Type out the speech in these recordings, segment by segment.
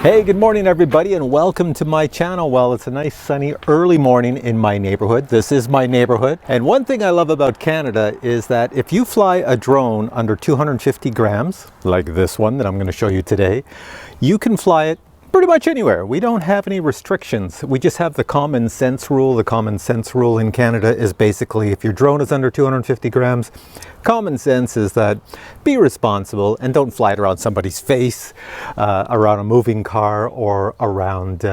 Hey, good morning everybody and welcome to my channel. Well, it's a nice sunny early morning in my neighborhood. This is my neighborhood. And one thing I love about Canada is that if you fly a drone under 250 grams, like this one that I'm going to show you today, you can fly it pretty much anywhere. We don't have any restrictions. We just have the common sense rule. The common sense rule in Canada is basically if your drone is under 250 grams, common sense is that be responsible and don't fly it around somebody's face, around a moving car, or around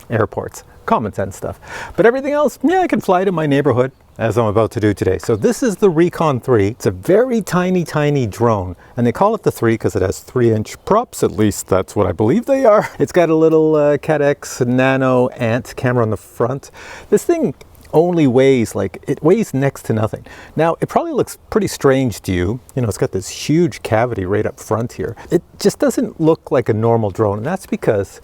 airports. Common sense stuff. But everything else, yeah, I can fly it in my neighborhood, as I'm about to do today. So this is the Rekon 3. It's a very tiny drone, and they call it the 3 because it has 3-inch props. At least that's what I believe they are. It's got a little Cat X Nano Ant camera on the front. This thing only weighs it weighs next to nothing. Now it probably looks pretty strange to you. You know, it's got this huge cavity right up front here. It just doesn't look like a normal drone, and that's because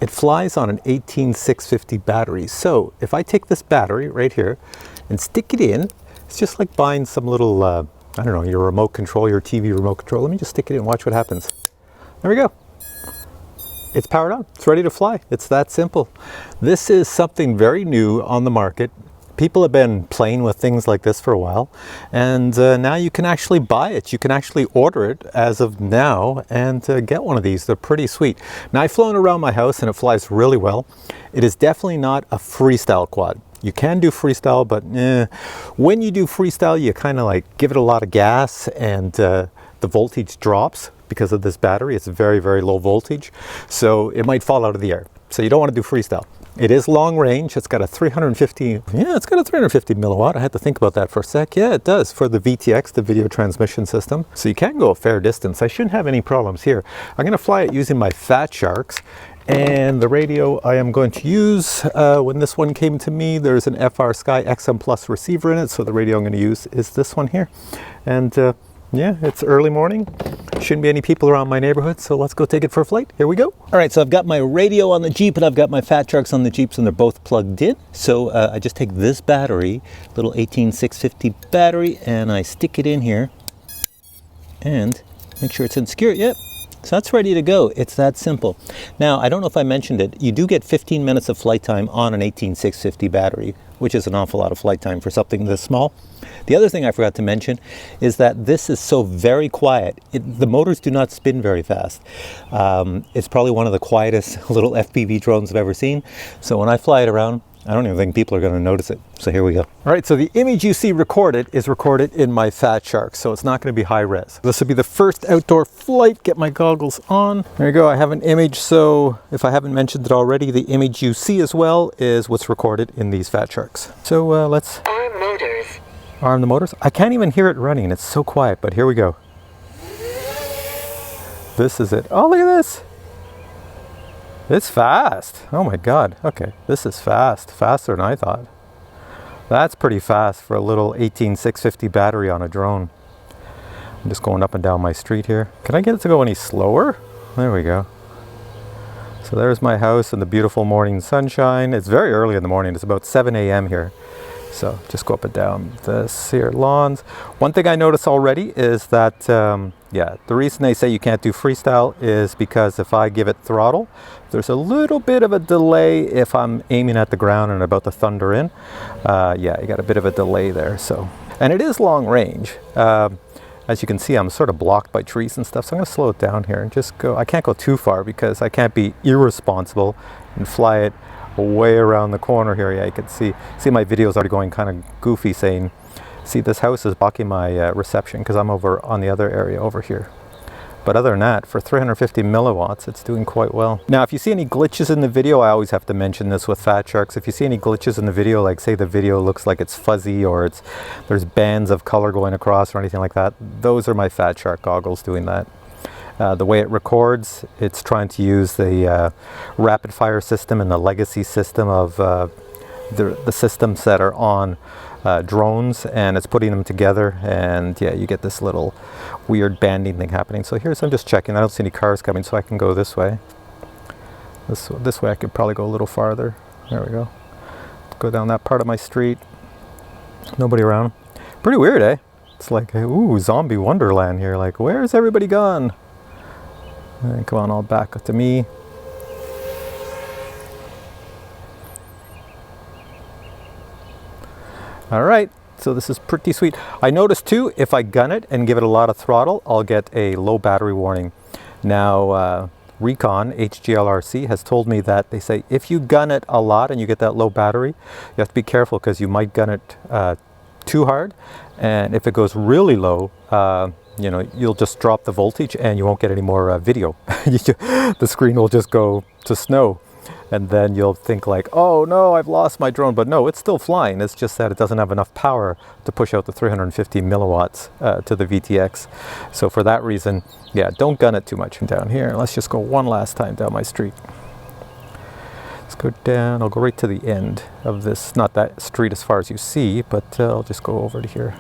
it flies on an 18650 battery. So if I take this battery right here and stick it in, it's just like buying some little, I don't know, your remote control, your TV remote control. Let me just stick it in and watch what happens. There we go. It's powered on. It's ready to fly. It's that simple. This is something very new on the market. People have been playing with things like this for a while, and now you can actually buy it. You can actually order it as of now and get one of these. They're pretty sweet. Now, I've flown around my house and it flies really well. It is definitely not a freestyle quad. You can do freestyle, but when you do freestyle, you kind of like give it a lot of gas and the voltage drops because of this battery. It's very low voltage, so it might fall out of the air. So you don't want to do freestyle. It is long range. It's got a 350 milliwatt. I had to think about that for a sec. Yeah, it does, for the VTX, the video transmission system. So you can go a fair distance. I shouldn't have any problems here. I'm going to fly it using my Fat Sharks. And the radio I am going to use, when this one came to me, there's an FR Sky XM Plus receiver in it. So the radio I'm going to use is this one here. And yeah, it's early morning. Shouldn't be any people around my neighborhood, so let's go take it for a flight. Here we go. All right, so I've got my radio on the Jeep and I've got my Fat Sharks on the Jeeps, and they're both plugged in. So I just take this battery, little 18650 battery, and I stick it in here and make sure it's in secure. Yep. So that's ready to go. It's that simple. Now, I don't know if I mentioned it, you do get 15 minutes of flight time on an 18650 battery, which is an awful lot of flight time for something this small. The other thing I forgot to mention is that this is so very quiet. The motors do not spin very fast. It's probably one of the quietest little FPV drones I've ever seen. So when I fly it around, I don't even think people are going to notice it. So here we go. All right, so the image you see recorded is recorded in my Fat Shark, so it's not going to be high res. This will be the first outdoor flight. Get my goggles on. There you go. I have an image, so if I haven't mentioned it already, the image you see as well is what's recorded in these Fat Sharks. So let's arm motors. Arm the motors. I can't even hear it running. It's so quiet, but here we go. This is it. Oh, look at this. It's fast. Oh my God. Okay, this is fast. Faster than I thought. That's pretty fast for a little 18650 battery on a drone. I'm just going up and down my street here. Can I get it to go any slower? There we go. So there's my house in the beautiful morning sunshine. It's very early in the morning. It's about 7 a.m. here. So just go up and down this here lawns. One thing I noticed already is that, yeah, the reason they say you can't do freestyle is because if I give it throttle, there's a little bit of a delay if I'm aiming at the ground and about to thunder in. Yeah, you got a bit of a delay there. So, and it is long range. As you can see, I'm sort of blocked by trees and stuff. So I'm going to slow it down here and just go. I can't go too far because I can't be irresponsible and fly it way around the corner here. Yeah, you can see my videos are going kind of goofy, saying, see, this house is blocking my reception because I'm over on the other area over here. But other than that, for 350 milliwatts, it's doing quite well. Now, if you see any glitches in the video, I always have to mention this with Fat Sharks. If you see any glitches in the video, like say the video looks like it's fuzzy or there's bands of color going across or anything like that, those are my Fat Shark goggles doing that. The way it records, it's trying to use the rapid fire system and the legacy system of the systems that are on drones, and it's putting them together, and yeah, you get this little weird banding thing happening. So here's, I'm just checking. I don't see any cars coming, so I can go this way. This way I could probably go a little farther. There we go. Go down that part of my street. Nobody around. Pretty weird, eh? It's like, ooh, zombie wonderland here. Like, where's everybody gone? And come on, all back to me. All right, so this is pretty sweet. I noticed too, if I gun it and give it a lot of throttle, I'll get a low battery warning. Now, Rekon, HGLRC, has told me that they say if you gun it a lot and you get that low battery, you have to be careful because you might gun it too hard. And if it goes really low, you know, you'll just drop the voltage and you won't get any more video. The screen will just go to snow. And then you'll think like, oh no, I've lost my drone. But no, it's still flying. It's just that it doesn't have enough power to push out the 350 milliwatts to the VTX. So for that reason, yeah, don't gun it too much down here. Let's just go one last time down my street. Let's go down. I'll go right to the end of this. Not that street as far as you see, but I'll just go over to here.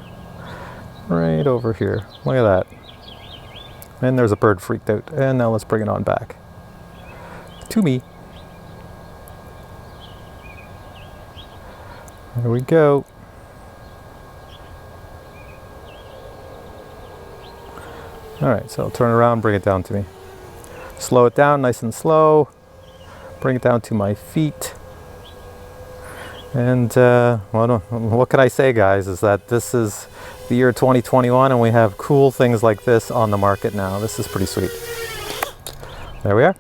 Right over here. Look at that. And there's a bird freaked out. And now let's bring it on back to me. There we go. All right, so I'll turn around, bring it down to me. Slow it down nice and slow. Bring it down to my feet. And well, what can I say, guys, is that this is the year 2021 and we have cool things like this on the market now. This is pretty sweet. There we are.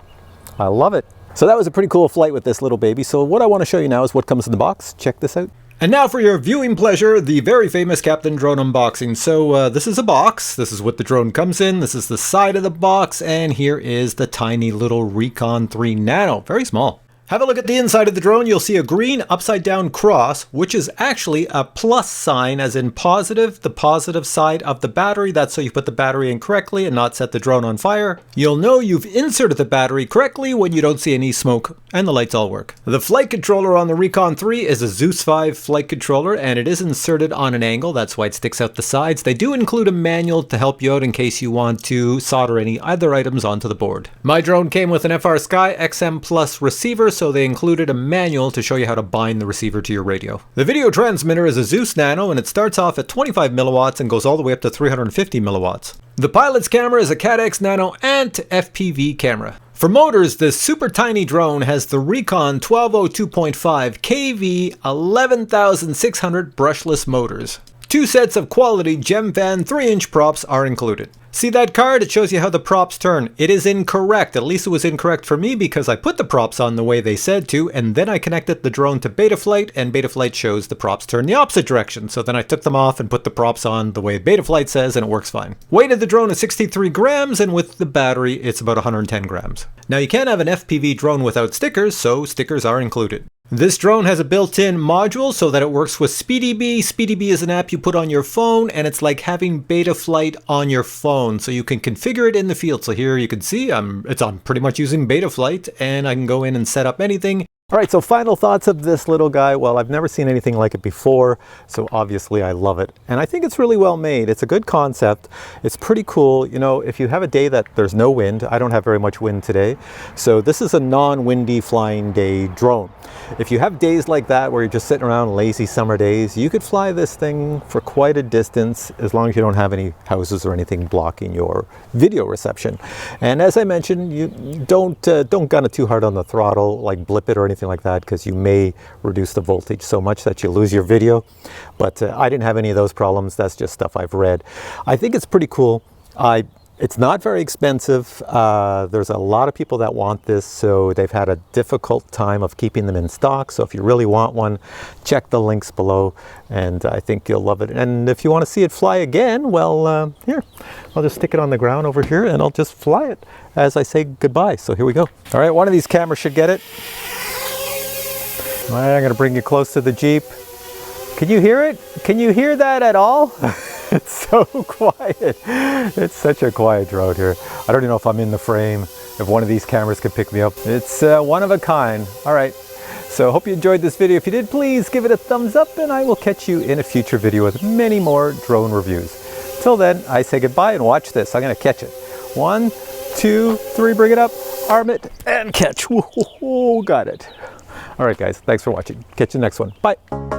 I love it. So that was a pretty cool flight with this little baby. So what I want to show you now is what comes in the box. Check this out. And now for your viewing pleasure, the very famous Captain Drone unboxing. So this is a box. This is what the drone comes in. This is the side of the box. And here is the tiny little Rekon 3 Nano. Very small. Have a look at the inside of the drone. You'll see a green upside down cross, which is actually a plus sign, as in positive, the positive side of the battery. That's so you put the battery in correctly and not set the drone on fire. You'll know you've inserted the battery correctly when you don't see any smoke and the lights all work. The flight controller on the Rekon 3 is a Zeus 5 flight controller, and it is inserted on an angle. That's why it sticks out the sides. They do include a manual to help you out in case you want to solder any other items onto the board. My drone came with an FrSky XM Plus receiver, so they included a manual to show you how to bind the receiver to your radio. The video transmitter is a Zeus Nano, and it starts off at 25 milliwatts and goes all the way up to 350 milliwatts. The pilot's camera is a CAT-X Nano Ant FPV camera. For motors, this super tiny drone has the Rekon 1202.5 kV 11,600 brushless motors. 2 sets of quality Gemfan 3-inch props are included. See that card? It shows you how the props turn. It is incorrect. At least it was incorrect for me because I put the props on the way they said to, and then I connected the drone to Betaflight, and Betaflight shows the props turn the opposite direction. So then I took them off and put the props on the way Betaflight says, and it works fine. Weight of the drone is 63 grams, and with the battery, it's about 110 grams. Now you can't have an FPV drone without stickers, so stickers are included. This drone has a built-in module so that it works with SpeedyBee. SpeedyBee is an app you put on your phone, and it's like having Betaflight on your phone, so you can configure it in the field. So here you can see I'm pretty much using Betaflight, and I can go in and set up anything. All right, so final thoughts of this little guy. Well, I've never seen anything like it before, so obviously I love it. And I think it's really well made. It's a good concept. It's pretty cool. You know, if you have a day that there's no wind, I don't have very much wind today, so this is a non-windy flying day drone. If you have days like that where you're just sitting around, lazy summer days, you could fly this thing for quite a distance as long as you don't have any houses or anything blocking your video reception. And as I mentioned, you don't gun it too hard on the throttle, like blip it or anything like that, because you may reduce the voltage so much that you lose your video. But I didn't have any of those problems. That's just stuff I've read. I think it's pretty cool. It's not very expensive. There's a lot of people that want this, so they've had a difficult time of keeping them in stock. So if you really want one, check the links below, and I think you'll love it. And if you want to see it fly again, well, here, I'll just stick it on the ground over here, and I'll just fly it as I say goodbye. So here we go. All right, one of these cameras should get it. All right, I'm going to bring you close to the Jeep. Can you hear it? Can you hear that at all? It's so quiet. It's such a quiet drone here. I don't even know if I'm in the frame, if one of these cameras can pick me up. It's one of a kind. All right, so hope you enjoyed this video. If you did, please give it a thumbs up, and I will catch you in a future video with many more drone reviews. Till then, I say goodbye, and watch this. I'm going to catch it. 1, 2, 3, bring it up, arm it, and catch. Whoa, got it. All right, guys, thanks for watching. Catch you in the next one. Bye.